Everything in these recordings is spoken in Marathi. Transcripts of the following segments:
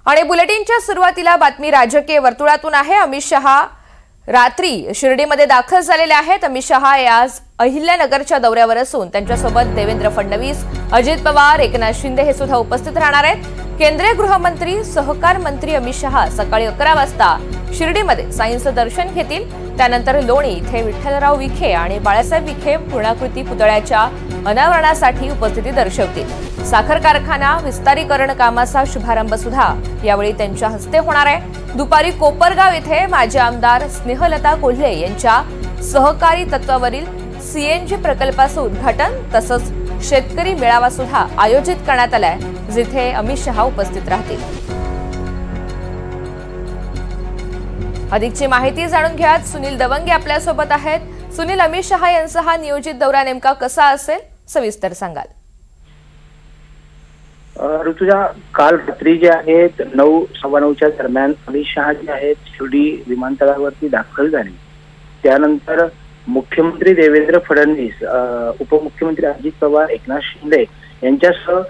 आणि बुलेटिनच्या सुरुवातीला बातमी राजकीय वर्तुळातून आहे। अमित शहा रात्री शिर्डीमध्ये दाखल झालेले आहेत। अमित शहा आज अहिल्यानगरच्या दौऱ्यावर असून त्यांच्यासोबत देवेंद्र फडणवीस, अजित पवार, एकनाथ शिंदे हे सुद्धा उपस्थित राहणार आहेत। केंद्रीय गृहमंत्री सहकार मंत्री अमित शहा सकाळी 11 वाजता शिर्डीमध्ये साईंचं दर्शन घेतील। त्यानंतर लोणी इथे विठ्ठलराव विखे आणि बाळासाहेब विखे पूर्णाकृती पुतळ्याच्या अनावरणासाठी उपस्थिती दर्शवतील। साखर कारखाना विस्तारीकरण कामाचा शुभारंभ सुद्धा यावेळी त्यांच्या हस्ते होणार आहे। दुपारी कोपरगाव इथे माजी आमदार स्नेहलता कोल्हे यांच्या सहकारी तत्वावरील सीएनजी प्रकल्पाचं उद्घाटन तसंच शेतकरी मेळावा सुद्धा आयोजित करण्यात आलाय, जिथे अमित शहा उपस्थित राहतील। अधिकची माहिती जाणून घ्या, सुनील दवंगे आपल्या सोबत आहेत। सुनील, अमित शहा यांचा हा नियोजित दौरा नेमका कसा असेल, सविस्तर सांगाल? ऋतुजा, काल रात्री जे आहेत 9:15 दरम्यान अमित शहा जे आहेत शिर्डी विमानतळावरती दाखल झाले। त्यानंतर मुख्यमंत्री देवेंद्र फडणवीस, उपमुख्यमंत्री अजित पवार, एकनाथ शिंदे यांच्यासह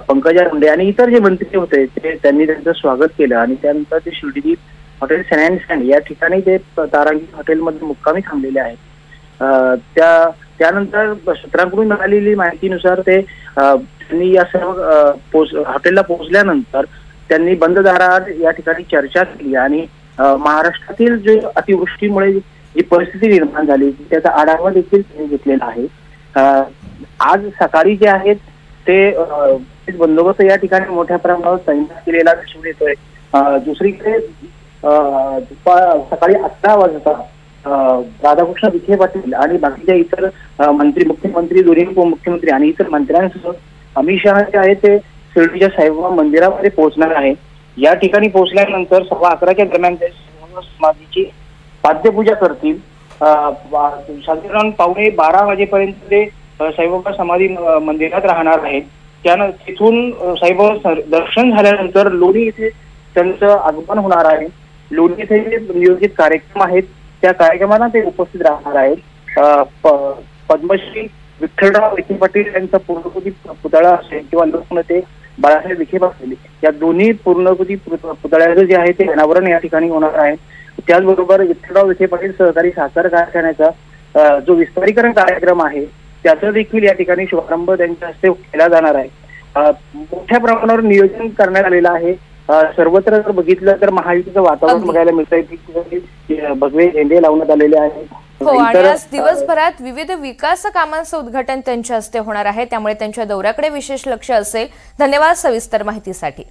पंकजा मुंडे आणि इतर जे मंत्री होते त्यांनी त्यांचं स्वागत केलं आणि त्यानंतर ते शिर्डी हॉटेल सॅन या ठिकाणी ते तारांकित हॉटेलमध्ये मुक्कामी थांबलेले आहेत। त्यानंतर सूत्रांकडून मिळालेली माहितीनुसार ते त्यांनी या सर्व हॉटेलला पोहोचल्यानंतर त्यांनी बंद दाराआड या ठिकाणी चर्चा केली आणि महाराष्ट्रातील जे अतिवृष्टीमुळे जी परिस्थिती निर्माण झाली त्याचा आढावा देखील त्यांनी घेतलेला आहे। आज सकाळी जे आहेत ते बंदोबस्त या ठिकाणी मोठ्या प्रमाणावर तैनात केलेला दिसून येतोय। दुसरीकडे सकाळी 11 वाजता राधाकृष्ण विखे पाटील आणि बाकीच्या इतर मंत्री, मुख्यमंत्री, दोन्ही उपमुख्यमंत्री आणि इतर मंत्र्यांसह अमित शहा जे आहे ते शिर्डीच्या साईबाबा मंदिरामध्ये पोहोचणार आहे। या ठिकाणी पोहोचल्यानंतर 11:15 दरम्यान ते समाधीची पाद्यपूजा करतील। साधारण 11:15 वाजेपर्यंत ते साईबाबा समाधी मंदिरात राहणार आहेत। त्यानंतर तिथून साईबाबा दर्शन झाल्यानंतर लोणी येथे त्यांचं आगमन होणार आहे। लोणी येथे जे नियोजित कार्यक्रम आहेत त्या कार्यक्रमांना ते उपस्थित राहणार आहेत। पद्मश्री विठ्ठलराव विखे पाटील यांचा पूर्णकृती पुतळा असेल किंवा लोकनेते बाळासाहेब विखे पाटील या दोन्ही पूर्णकृती पुतळ्याचं जे आहे ते अनावरण या ठिकाणी होणार आहे। त्याचबरोबर विठ्ठलराव विखे पाटील सहकारी साखर कारखान्याचा जो विस्तारीकरण कार्यक्रम आहे त्याचा देखील या ठिकाणी शुभारंभ त्यांच्या हस्ते केला जाणार आहे। मोठ्या प्रमाणावर नियोजन करण्यात आलेलं आहे। सर्वत्र जर बघितलं तर महायुतीचं वातावरण बघायला मिळतंय। भगवे झेंडे लावण्यात आलेले आहेत। हो, आणि आज दिवसभरात विविध विकास कामांचं उद्घाटन त्यांच्या हस्ते होणार आहे, त्यामुळे त्यांच्या दौऱ्याकडे विशेष लक्ष असेल। धन्यवाद सविस्तर माहितीसाठी।